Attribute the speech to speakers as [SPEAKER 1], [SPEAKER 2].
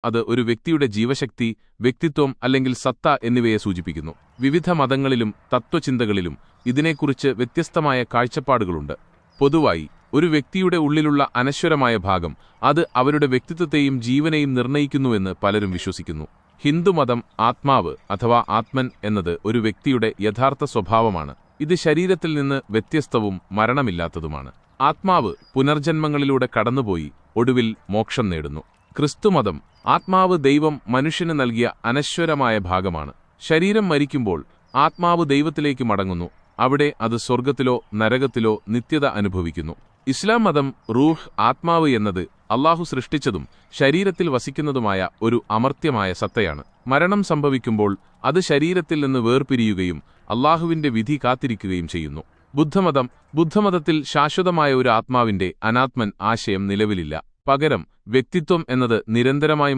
[SPEAKER 1] അത് ഒരു വ്യക്തിയുടെ ജീവശക്തി, വ്യക്തിത്വം അല്ലെങ്കിൽ സത്ത എന്നിവയെ സൂചിപ്പിക്കുന്നു. വിവിധ മതങ്ങളിലും തത്വചിന്തകളിലും ഇതിനെക്കുറിച്ച് വ്യത്യസ്തമായ കാഴ്ചപ്പാടുകളുണ്ട്. പൊതുവായി ഒരു വ്യക്തിയുടെ ഉള്ളിലുള്ള അനശ്വരമായ ഭാഗം അത് അവരുടെ വ്യക്തിത്വത്തെയും ജീവനെയും നിർണ്ണയിക്കുന്നുവെന്ന് പലരും വിശ്വസിക്കുന്നു. ഹിന്ദുമതം ആത്മാവ് അഥവാ ആത്മൻ എന്നത് ഒരു വ്യക്തിയുടെ യഥാർത്ഥ സ്വഭാവമാണ്. ഇത് ശരീരത്തിൽ നിന്ന് വ്യത്യസ്തവും മരണമില്ലാത്തതുമാണ്. ആത്മാവ് പുനർജന്മങ്ങളിലൂടെ കടന്നുപോയി ഒടുവിൽ മോക്ഷം നേടുന്നു. ക്രിസ്തുമതം ആത്മാവ് ദൈവം മനുഷ്യന് നൽകിയ അനശ്വരമായ ഭാഗമാണ്. ശരീരം മരിക്കുമ്പോൾ ആത്മാവ് ദൈവത്തിലേക്ക് മടങ്ങുന്നു. അവിടെ അത് സ്വർഗത്തിലോ നരകത്തിലോ നിത്യത അനുഭവിക്കുന്നു. ഇസ്ലാം മതം റൂഹ് ആത്മാവ് എന്നത് അള്ളാഹു സൃഷ്ടിച്ചതും ശരീരത്തിൽ വസിക്കുന്നതുമായ ഒരു അമർത്യമായ സത്തയാണ്. മരണം സംഭവിക്കുമ്പോൾ അത് ശരീരത്തിൽ നിന്ന് വേർപിരിയുകയും അള്ളാഹുവിന്റെ വിധി കാത്തിരിക്കുകയും ചെയ്യുന്നു. ബുദ്ധമതത്തിൽ ശാശ്വതമായ ഒരു ആത്മാവിന്റെ അനാത്മൻ ആശയം നിലവിലില്ല. പകരം വ്യക്തിത്വം എന്നത് നിരന്തരമായി